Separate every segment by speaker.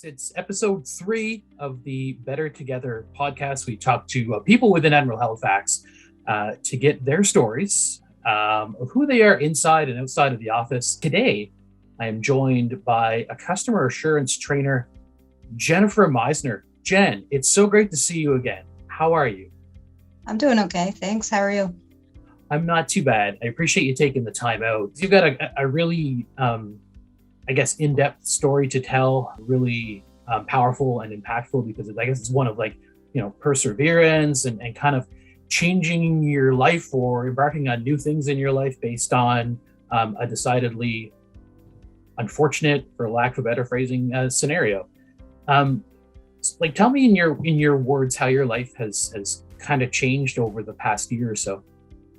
Speaker 1: It's episode 3 of the Better Together podcast. We talk to people within Admiral Halifax to get their stories of who they are inside and outside of the office. Today, I am joined by a customer assurance trainer, Jennifer Meisner. Jen, it's so great to see you again. How are you?
Speaker 2: I'm doing okay. Thanks. How are you?
Speaker 1: I'm not too bad. I appreciate you taking the time out. You've got a really in-depth story to tell, really powerful and impactful, because I guess it's one of perseverance and kind of changing your life or embarking on new things in your life based on a decidedly unfortunate, for lack of a better phrasing, scenario. Tell me in your words how your life has kind of changed over the past year or so.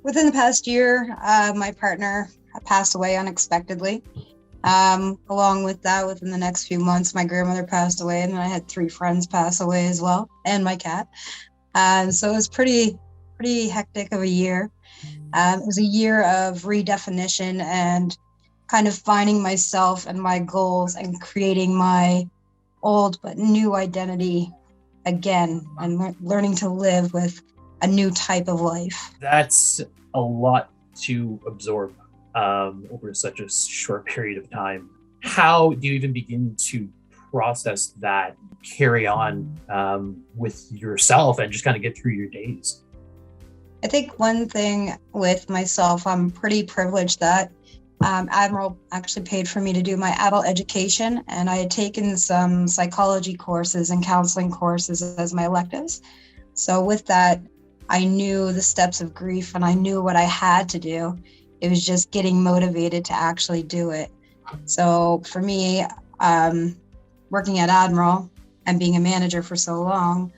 Speaker 2: Within the past year, my partner passed away unexpectedly. Along with that, within the next few months, my grandmother passed away, and then I had 3 friends pass away as well, and my cat. So it was pretty hectic of a year. It was a year of redefinition and kind of finding myself and my goals and creating my old but new identity again, and learning to live with a new type of life.
Speaker 1: That's a lot to absorb over such a short period of time. How do you even begin to process that, carry on with yourself, and just kind of get through your days?
Speaker 2: I think one thing with myself, I'm pretty privileged that Admiral actually paid for me to do my adult education, and I had taken some psychology courses and counseling courses as my electives. So with that, I knew the steps of grief and I knew what I had to do. It was just getting motivated to actually do it. So for me, working at Admiral and being a manager for so long,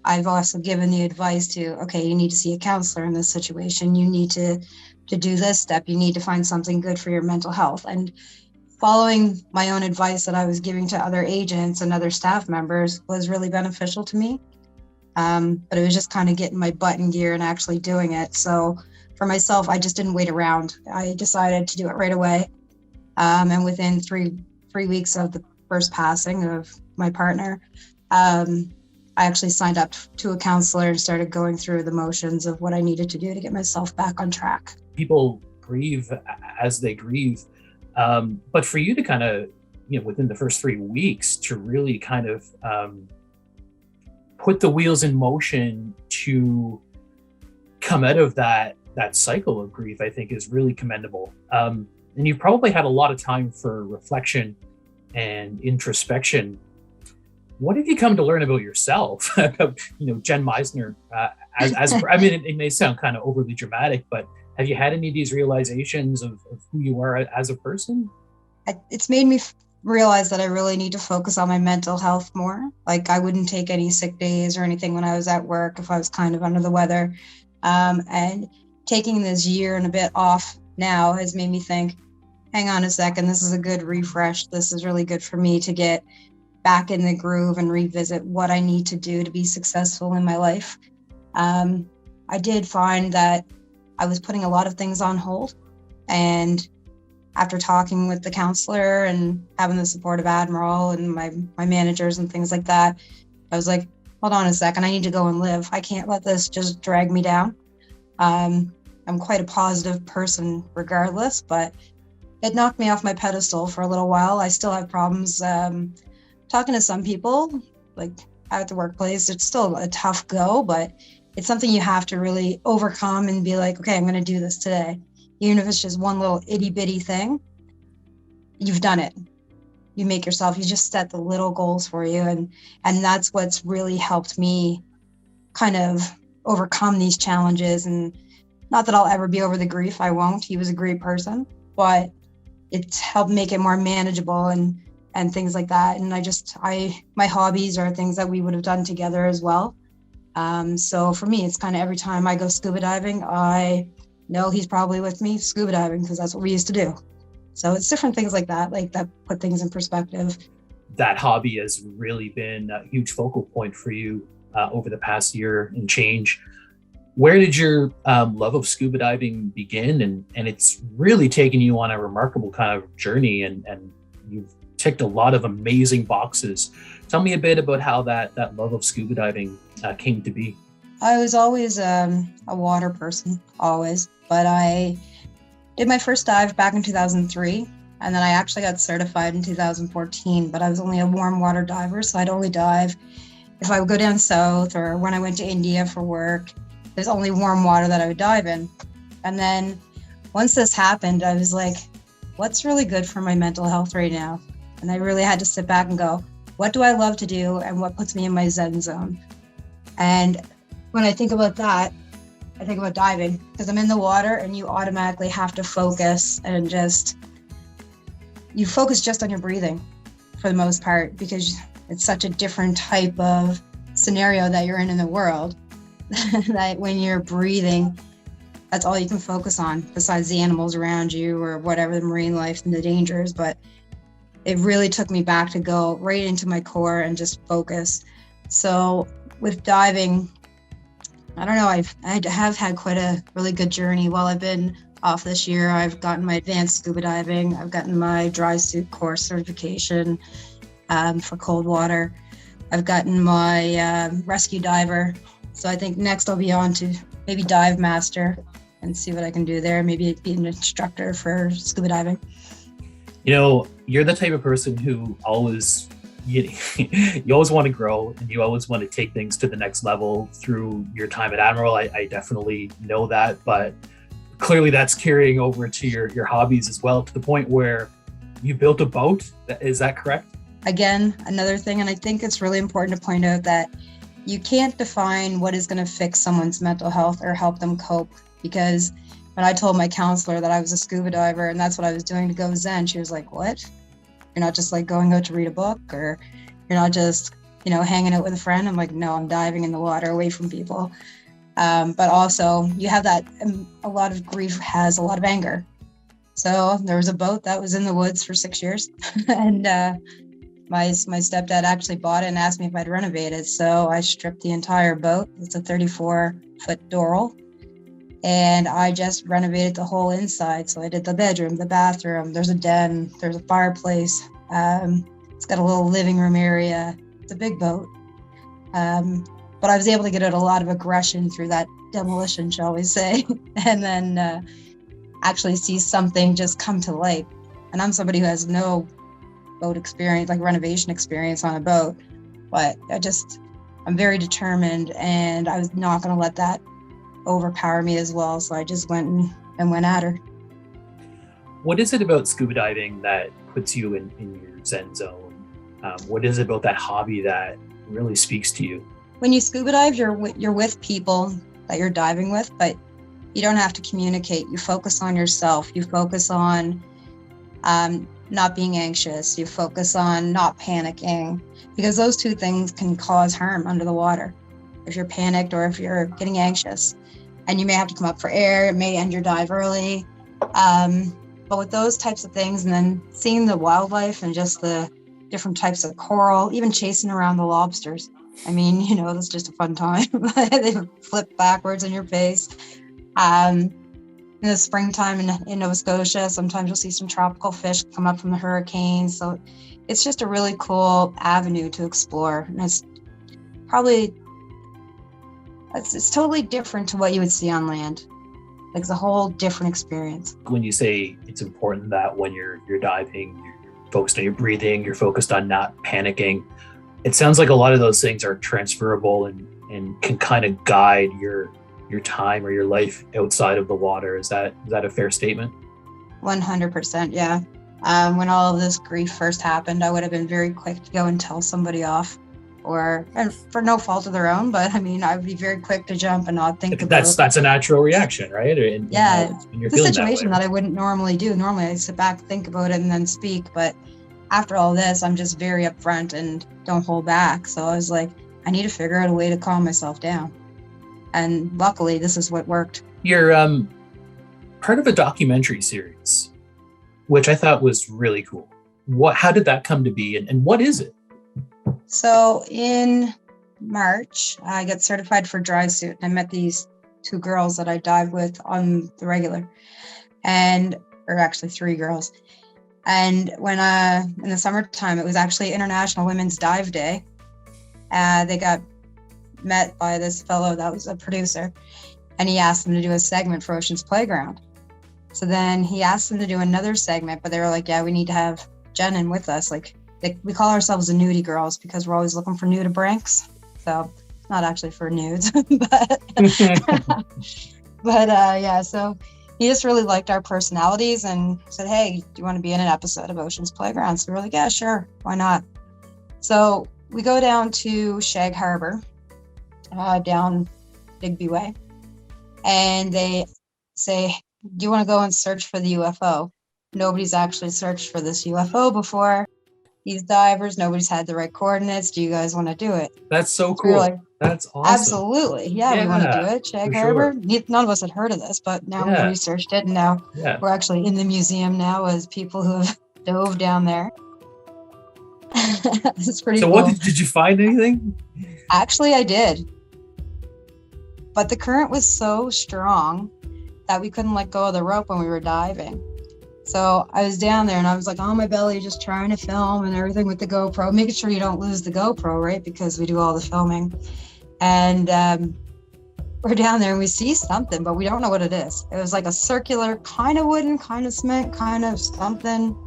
Speaker 2: I've also given the advice to, okay, you need to see a counselor in this situation. You need to do this step. You need to find something good for your mental health. And following my own advice that I was giving to other agents and other staff members was really beneficial to me. But it was just kind of getting my butt in gear and actually doing it. So for myself, I just didn't wait around. I decided to do it right away. And within three weeks of the first passing of my partner, I actually signed up to a counselor and started going through the motions of what I needed to do to get myself back on track.
Speaker 1: People grieve as they grieve. But for you to kind of, within the first 3 weeks to really kind of put the wheels in motion to come out of that cycle of grief, I think is really commendable. And you've probably had a lot of time for reflection and introspection. What have you come to learn about yourself? About, Jenn Meisner, it may sound kind of overly dramatic, but have you had any of these realizations of who you are as a person?
Speaker 2: It's made me realize that I really need to focus on my mental health more. Like, I wouldn't take any sick days or anything when I was at work if I was kind of under the weather. And taking this year and a bit off now has made me think, hang on a second, this is a good refresh. This is really good for me to get back in the groove and revisit what I need to do to be successful in my life. I did find that I was putting a lot of things on hold, and after talking with the counselor and having the support of Admiral and my managers and things like that, I was like, hold on a second, I need to go and live. I can't let this just drag me down. I'm quite a positive person regardless, but it knocked me off my pedestal for a little while. I still have problems talking to some people, like at the workplace. It's still a tough go, but it's something you have to really overcome and be like, okay, I'm going to do this today. Even if it's just one little itty bitty thing, you've done it. You just set the little goals for you. And that's what's really helped me kind of overcome these challenges. And not that I'll ever be over the grief. I won't. He was a great person, but it's helped make it more manageable and things like that. And my hobbies are things that we would have done together as well. So for me, it's kind of every time I go scuba diving, I know he's probably with me scuba diving because that's what we used to do. So it's different things like that put things in perspective.
Speaker 1: That hobby has really been a huge focal point for you over the past year and change. Where did your love of scuba diving begin? And it's really taken you on a remarkable kind of journey, and you've ticked a lot of amazing boxes. Tell me a bit about how that love of scuba diving came to be.
Speaker 2: I was always a water person, always. But I did my first dive back in 2003, and then I actually got certified in 2014, but I was only a warm water diver, so I'd only dive if I would go down south or when I went to India for work. There's only warm water that I would dive in. And then once this happened, I was like, what's really good for my mental health right now? And I really had to sit back and go, what do I love to do and what puts me in my Zen zone? And when I think about that, I think about diving, because I'm in the water and you automatically have to focus and you focus just on your breathing for the most part, because it's such a different type of scenario that you're in the world that when you're breathing, that's all you can focus on besides the animals around you or whatever, the marine life and the dangers. But it really took me back to go right into my core and just focus. So with diving, I don't know, I have had quite a really good journey. While I've been off this year, I've gotten my advanced scuba diving, I've gotten my dry suit course certification for cold water. I've gotten my rescue diver. So I think next I'll be on to maybe dive master and see what I can do there. Maybe be an instructor for scuba diving.
Speaker 1: You know, you're the type of person who always, you always want to grow, and you always want to take things to the next level through your time at Admiral. I definitely know that, but clearly that's carrying over to your hobbies as well, to the point where you built a boat. Is that correct?
Speaker 2: Again, another thing, and I think it's really important to point out that you can't define what is going to fix someone's mental health or help them cope. Because when I told my counselor that I was a scuba diver and that's what I was doing to go Zen, she was like, what? You're not just like going out to read a book, or you're not just, hanging out with a friend? I'm like, no, I'm diving in the water away from people. But also you have that, a lot of grief has a lot of anger. So there was a boat that was in the woods for 6 years and my stepdad actually bought it and asked me if I'd renovate it. So I stripped the entire boat. It's a 34-foot doral. And I just renovated the whole inside. So I did the bedroom, the bathroom, there's a den, there's a fireplace. It's got a little living room area. It's a big boat. But I was able to get out a lot of aggression through that demolition, shall we say, and then actually see something just come to light. And I'm somebody who has no boat experience, like renovation experience on a boat, but I'm very determined, and I was not going to let that overpower me as well. So I just went at her.
Speaker 1: What is it about scuba diving that puts you in your Zen zone? What is it about that hobby that really speaks to you?
Speaker 2: When you scuba dive, you're with people that you're diving with, but you don't have to communicate. You focus on yourself. You focus on not being anxious. You focus on not panicking, because those two things can cause harm under the water. If you're panicked or if you're getting anxious, and you may have to come up for air, it may end your dive early. But with those types of things, and then seeing the wildlife and just the different types of coral, even chasing around the lobsters. I mean, that's just a fun time. They flip backwards in your face. In the springtime in Nova Scotia, sometimes you'll see some tropical fish come up from the hurricanes. So it's just a really cool avenue to explore. And it's totally different to what you would see on land. Like, it's a whole different experience. When
Speaker 1: you say it's important that when you're diving, you're focused on your breathing, you're focused on not panicking, it sounds like a lot of those things are transferable and can kind of guide your time or your life outside of the water. Is that a fair statement?
Speaker 2: 100%, yeah. When all of this grief first happened, I would have been very quick to go and tell somebody off, and for no fault of their own, but I mean, I would be very quick to jump and not think about it. That's
Speaker 1: a natural reaction, right?
Speaker 2: Yeah, it's a situation that I wouldn't normally do. Normally I sit back, think about it, and then speak, but after all this, I'm just very upfront and don't hold back. So I was like, I need to figure out a way to calm myself down. And luckily, this is what worked.
Speaker 1: You're part of a documentary series, which I thought was really cool. How did that come to be, and what is it?
Speaker 2: So in March, I got certified for dry suit. I met these two girls that I dive with on the regular, or actually 3 girls. And when in the summertime, it was actually International Women's Dive Day. They got met by this fellow that was a producer, and he asked them to do a segment for Ocean's Playground. So then he asked them to do another segment, but they were like, yeah, we need to have Jenn in with us. Like, we call ourselves the Nudie Girls because we're always looking for nudibranchs. So not actually for nudes, but yeah, so he just really liked our personalities and said, hey, do you want to be in an episode of Ocean's Playground? So we were like, yeah, sure, why not? So we go down to Shag Harbor, down Digby Way, and they say, do you want to go and search for the UFO? Nobody's actually searched for this UFO before. These divers, nobody's had the right coordinates. Do you guys want to do it?
Speaker 1: That's so cool. Like, that's awesome.
Speaker 2: Absolutely. Yeah, we want to do it. Shag Harbor. Sure. None of us had heard of this, but now we researched it, and now we're actually in the museum now as people who have dove down there. It's pretty cool.
Speaker 1: So did you find anything?
Speaker 2: Actually, I did. But the current was so strong that we couldn't let go of the rope when we were diving. So I was down there and I was like on my belly, just trying to film and everything with the GoPro, making sure you don't lose the GoPro, right? Because we do all the filming. And we're down there and we see something, but we don't know what it is. It was like a circular, kind of wooden, kind of cement, kind of something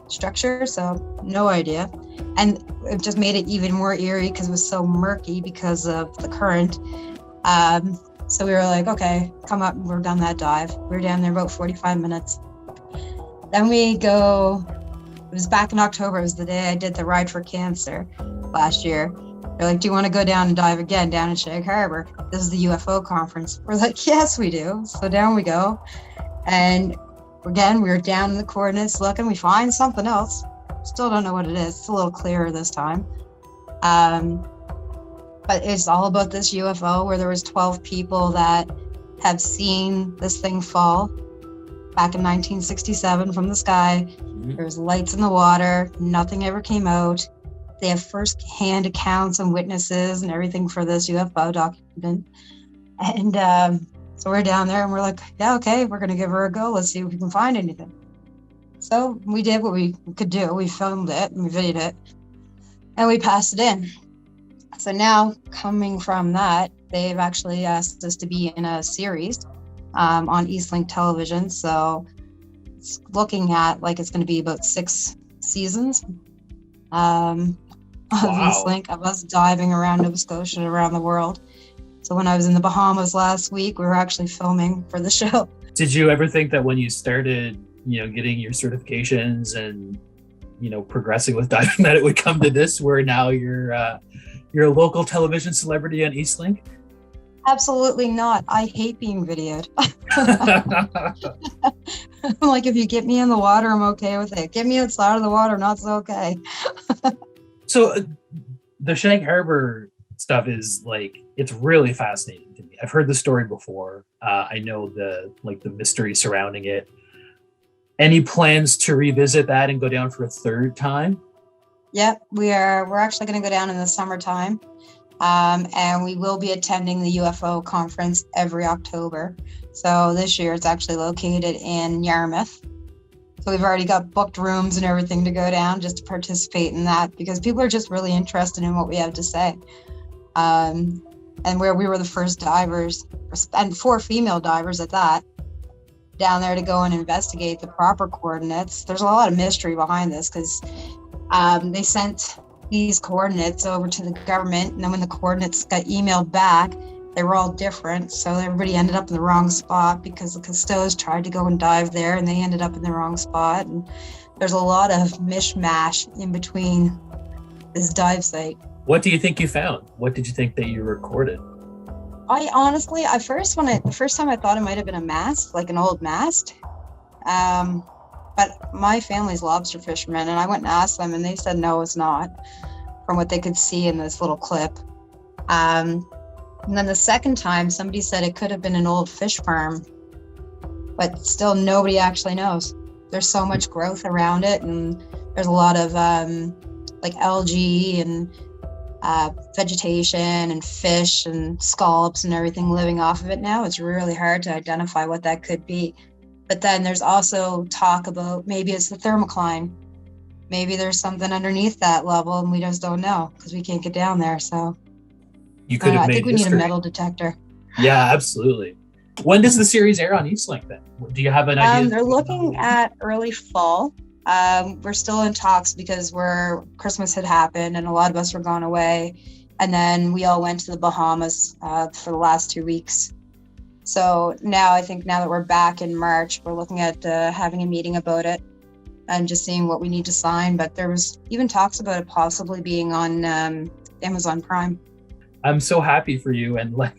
Speaker 2: structure. So no idea. And it just made it even more eerie because it was so murky because of the current. So we were like, okay, come up. We're done that dive. We were down there about 45 minutes. Then we go, it was back in October. It was the day I did the Ride for Cancer last year. They're like, do you want to go down and dive again down in Shag Harbor? This is the Ufo Conference. We're like, yes, we do. So down we go. And again, we were down in the coordinates looking. We find something else. Still don't know what it is. It's a little clearer this time. But it's all about this UFO where there was 12 people that have seen this thing fall back in 1967 from the sky. Mm-hmm. There was lights in the water. Nothing ever came out. They have first-hand accounts and witnesses and everything for this UFO document. And so we're down there and we're like, yeah, okay, we're going to give her a go. Let's see if we can find anything. So we did what we could do. We filmed it and we videoed it and we passed it in. So now coming from that, they've actually asked us to be in a series on Eastlink television. So it's looking at like it's going to be about 6 seasons of Eastlink, of us diving around Nova Scotia and around the world. So when I was in the Bahamas last week, we were actually filming for the show.
Speaker 1: Did you ever think that when you started, getting your certifications and, progressing with diving, that it would come to this, where now you're a local television celebrity on Eastlink?
Speaker 2: Absolutely not. I hate being videoed. Like, if you get me in the water, I'm okay with it. Get me outside of the water, not so okay.
Speaker 1: So the Shag Harbor stuff is it's really fascinating to me. I've heard the story before. I know the mystery surrounding it. Any plans to revisit that and go down for a third time?
Speaker 2: Yep, we're actually going to go down in the summertime. And we will be attending the UFO conference every October. So this year it's actually located in Yarmouth. So we've already got booked rooms and everything to go down just to participate in that, because people are just really interested in what we have to say. And where we were the first divers, and 4 female divers at that, down there to go and investigate the proper coordinates. There's a lot of mystery behind this because they sent these coordinates over to the government, and then when the coordinates got emailed back, they were all different, so everybody ended up in the wrong spot because the Custos tried to go and dive there and they ended up in the wrong spot. And there's a lot of mishmash in between this dive site. What do you think you found? What did you think that you recorded? I honestly, the first time I thought it might have been a mast, like an old mast. But my family's lobster fishermen, and I went and asked them, and they said, no, it's not, from what they could see in this little clip. And then the second time, somebody said it could have been an old fish farm, but still nobody actually knows. There's so much growth around it, and there's a lot of algae and vegetation and fish and scallops and everything living off of it now. It's really hard to identify what that could be. But then there's also talk about maybe it's the thermocline. Maybe there's something underneath that level and we just don't know because we can't get down there. So
Speaker 1: You could have
Speaker 2: I
Speaker 1: made
Speaker 2: think we
Speaker 1: history.
Speaker 2: need a metal detector.
Speaker 1: Yeah, absolutely. When does the series air on Eastlink then? Do you have an idea?
Speaker 2: They're looking at early fall. We're still in talks because Christmas had happened and a lot of us were gone away. And then we all went to the Bahamas for the last 2 weeks. So now that we're back in March, we're looking at having a meeting about it and just seeing what we need to sign. But there was even talks about it possibly being on Amazon Prime.
Speaker 1: I'm so happy for you. And like,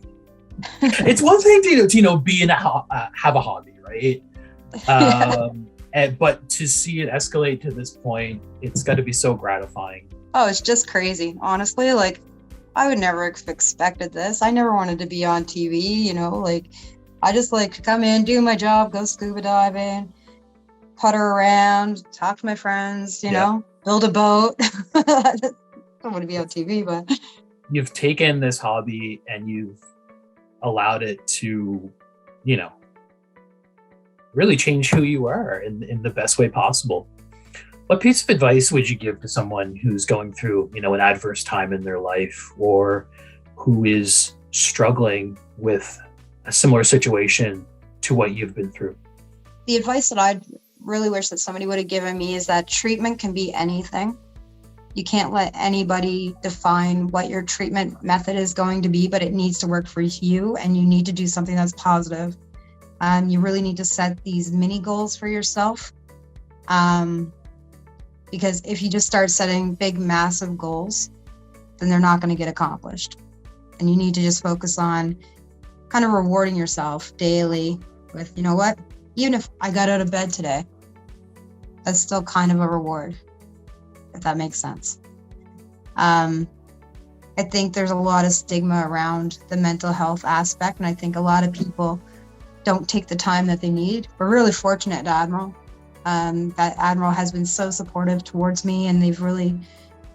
Speaker 1: it's one thing to be have a hobby, right? But to see it escalate to this point, it's got to be so gratifying.
Speaker 2: Oh, it's just crazy. Honestly, like, I would never have expected this. I never wanted to be on TV, like, I just like to come in, do my job, go scuba diving, putter around, talk to my friends, build a boat. I don't want to be on TV, but
Speaker 1: you've taken this hobby and you've allowed it to, really change who you are in the best way possible. What piece of advice would you give to someone who's going through, an adverse time in their life, or who is struggling with a similar situation to what you've been through?
Speaker 2: The advice that I'd really wish that somebody would have given me is that treatment can be anything. You can't let anybody define what your treatment method is going to be, but it needs to work for you, and you need to do something that's positive. You really need to set these mini goals for yourself. Because if you just start setting big, massive goals, then they're not going to get accomplished. And you need to just focus on kind of rewarding yourself daily with, what, even if I got out of bed today, that's still kind of a reward, if that makes sense. I think there's a lot of stigma around the mental health aspect, and I think a lot of people don't take the time that they need. We're really fortunate at Admiral. That Admiral has been so supportive towards me, and they've really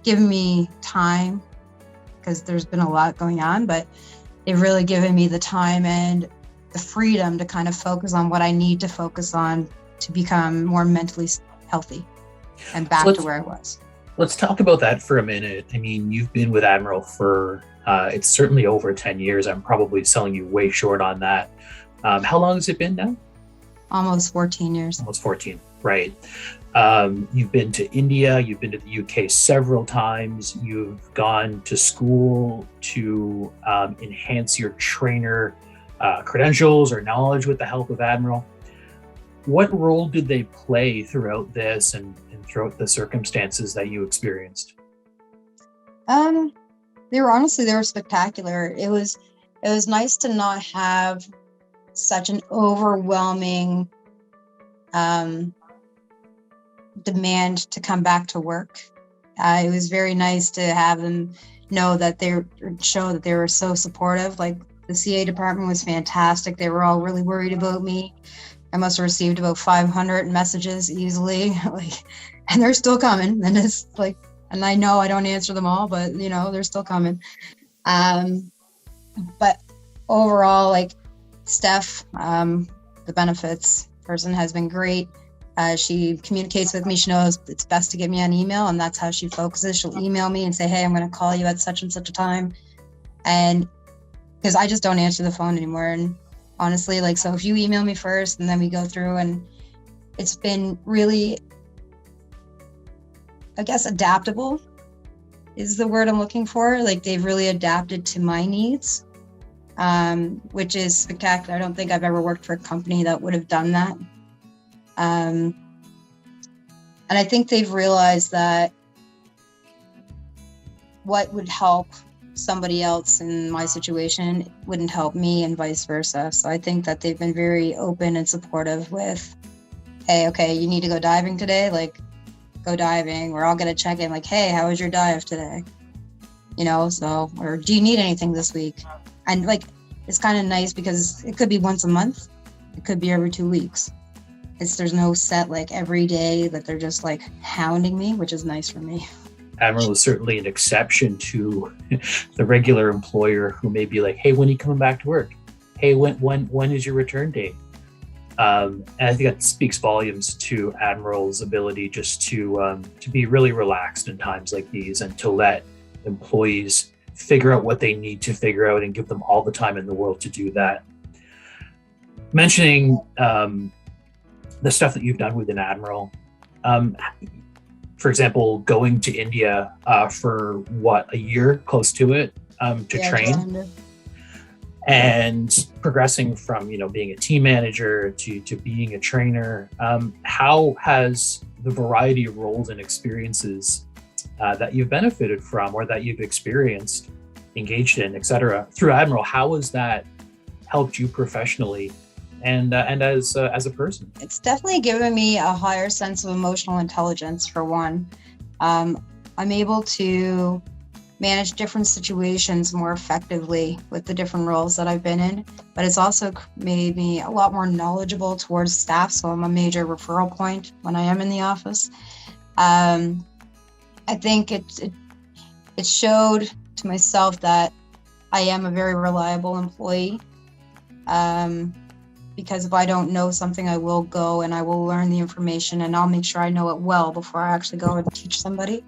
Speaker 2: given me time because there's been a lot going on, but they've really given me the time and the freedom to kind of focus on what I need to focus on to become more mentally healthy and back to where I was.
Speaker 1: Let's talk about that for a minute. I mean, you've been with Admiral for, it's certainly over 10 years. I'm probably selling you way short on that. How long has it been now?
Speaker 2: Almost 14 years.
Speaker 1: Almost 14, right. You've been to India, you've been to the UK several times, you've gone to school to enhance your trainer credentials or knowledge with the help of Admiral. What role did they play throughout this and throughout the circumstances that you experienced?
Speaker 2: They were spectacular. It was nice to not have such an overwhelming demand to come back to work. It was very nice to have them show that they were so supportive. Like, the CA department was fantastic. They were all really worried about me. I must have received about 500 messages easily, and they're still coming. And it's like, and I know I don't answer them all, but they're still coming. But overall, Steph, the benefits person, has been great. She communicates with me. She knows it's best to get me on email, and that's how she focuses. She'll email me and say, hey, I'm going to call you at such and such a time. And because I just don't answer the phone anymore. And honestly, so if you email me first and then we go through, and it's been really, I guess, adaptable is the word I'm looking for. They've really adapted to my needs, which is spectacular. I don't think I've ever worked for a company that would have done that. And I think they've realized that what would help somebody else in my situation wouldn't help me, and vice versa. So I think that they've been very open and supportive with, hey, okay, you need to go diving today? Go diving. We're all going to check in, hey, how was your dive today? Or do you need anything this week? And it's kind of nice because it could be once a month. It could be every 2 weeks. There's no set every day that they're just hounding me, which is nice for me.
Speaker 1: Admiral is certainly an exception to the regular employer who may be hey, when are you coming back to work? Hey, when is your return date? And I think that speaks volumes to Admiral's ability just to be really relaxed in times like these and to let employees figure out what they need to figure out and give them all the time in the world to do that. Mentioning the stuff that you've done with an Admiral, for example, going to India for a year, close to it, to train. And progressing from being a team manager to being a trainer, how has the variety of roles and experiences that you've benefited from or that you've experienced, engaged in, etc., through Admiral, how has that helped you professionally and as a person?
Speaker 2: It's definitely given me a higher sense of emotional intelligence, for one. I'm able to manage different situations more effectively with the different roles that I've been in, but it's also made me a lot more knowledgeable towards staff, so I'm a major referral point when I am in the office. I think it showed to myself that I am a very reliable employee, because if I don't know something, I will go and I will learn the information and I'll make sure I know it well before I actually go and teach somebody.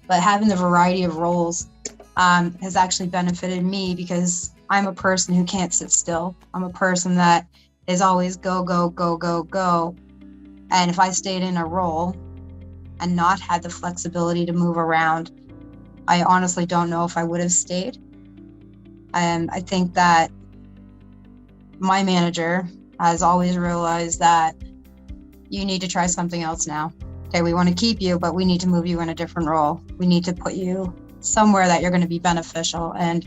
Speaker 2: But having the variety of roles has actually benefited me because I'm a person who can't sit still. I'm a person that is always go, go, go, go, go. And if I stayed in a role and not had the flexibility to move around, I honestly don't know if I would have stayed. And I think that my manager has always realized that you need to try something else now. Okay, we want to keep you, but we need to move you in a different role. We need to put you somewhere that you're going to be beneficial. And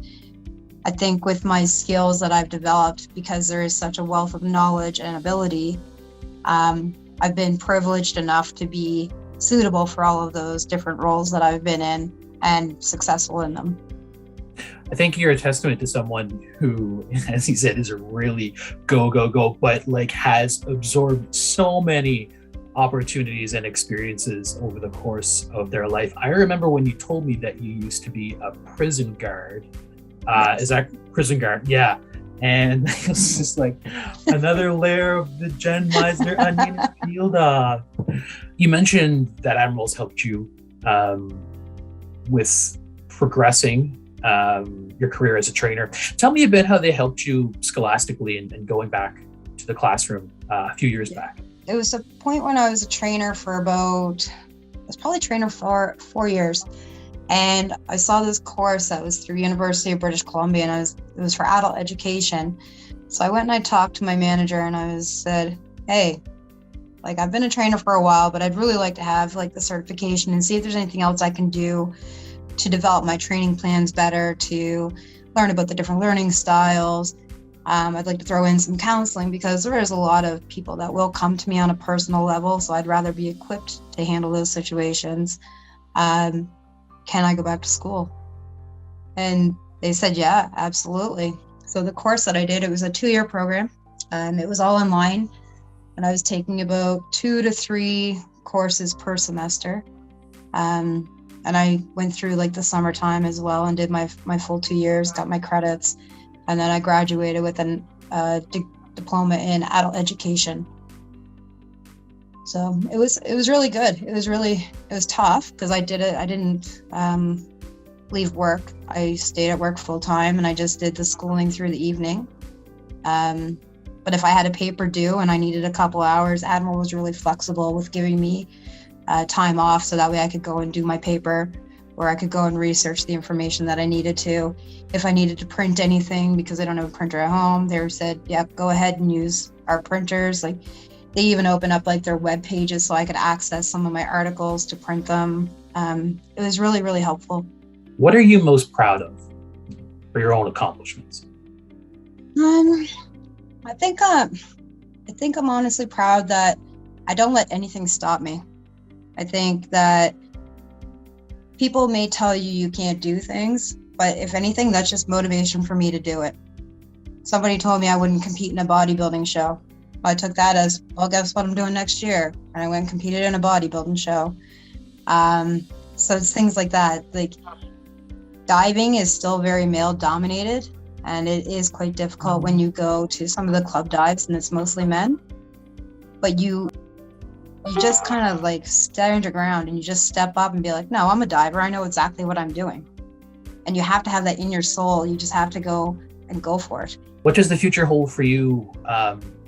Speaker 2: I think with my skills that I've developed, because there is such a wealth of knowledge and ability, I've been privileged enough to be suitable for all of those different roles that I've been in and successful in them.
Speaker 1: I think you're a testament to someone who, as he said, is a really go, go, go, but has absorbed so many opportunities and experiences over the course of their life. I remember when you told me that you used to be a prison guard.
Speaker 2: Yes.
Speaker 1: Is that prison guard? Yeah. And it's just another layer of the Jenn Meisner onion peeled off. You mentioned that Admiral's helped you with progressing your career as a trainer. Tell me a bit how they helped you scholastically and going back to the classroom a few years back.
Speaker 2: It was a point when I was a trainer for I was probably a trainer for 4 years. And I saw this course that was through University of British Columbia, and it was for adult education. So I went and I talked to my manager and I said, hey, I've been a trainer for a while, but I'd really like to have the certification and see if there's anything else I can do to develop my training plans better, to learn about the different learning styles. I'd like to throw in some counseling because there is a lot of people that will come to me on a personal level. So I'd rather be equipped to handle those situations. Can I go back to school? And they said, yeah, absolutely. So the course that I did, it was a 2-year program. It was all online. And I was taking about 2 to 3 courses per semester. And I went through the summertime as well and did my full 2 years, got my credits. And then I graduated with a diploma in adult education. So it was really good. It was tough because I didn't leave work. I stayed at work full time and I just did the schooling through the evening. But if I had a paper due and I needed a couple hours, Admiral was really flexible with giving me time off so that way I could go and do my paper, or I could go and research the information that I needed to. If I needed to print anything because I don't have a printer at home, they said, yep, go ahead and use our printers. They even opened up their web pages so I could access some of my articles to print them. It was really, really helpful.
Speaker 1: What are you most proud of for your own accomplishments?
Speaker 2: I think I'm honestly proud that I don't let anything stop me. I think that people may tell you can't do things, but if anything, that's just motivation for me to do it. Somebody told me I wouldn't compete in a bodybuilding show. I took that as, well, guess what I'm doing next year? And I went and competed in a bodybuilding show. So it's things like that. Diving is still very male dominated, and it is quite difficult when you go to some of the club dives and it's mostly men. but you just kind of like stand your ground and you just step up and be like, no, I'm a diver. I know exactly what I'm doing. And you have to have that in your soul. You just have to go for it.
Speaker 1: What does the future hold for you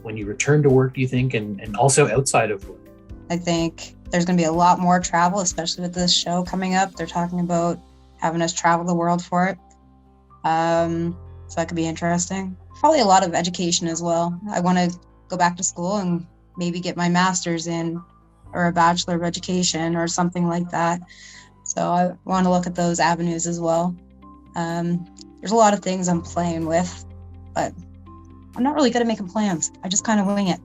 Speaker 1: when you return to work, do you think, and also outside of work?
Speaker 2: I think there's going to be a lot more travel, especially with this show coming up. They're talking about having us travel the world for it. So that could be interesting. Probably a lot of education as well. I want to go back to school and maybe get my master's in, or a bachelor of education or something like that. So I want to look at those avenues as well. There's a lot of things I'm playing with, but I'm not really good at making plans. I just kind of wing it.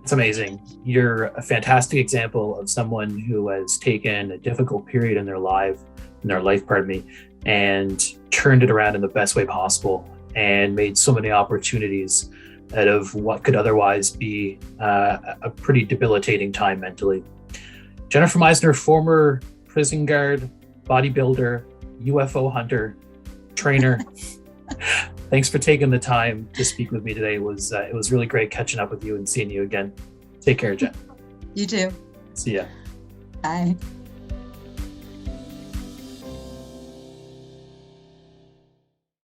Speaker 1: It's amazing. You're a fantastic example of someone who has taken a difficult period in their life, and turned it around in the best way possible and made so many opportunities out of what could otherwise be a pretty debilitating time mentally. Jennifer Meisner, former prison guard, bodybuilder, UFO hunter, trainer. Thanks for taking the time to speak with me today. It was really great catching up with you and seeing you again. Take care, Jen.
Speaker 2: You too.
Speaker 1: See ya.
Speaker 2: Bye.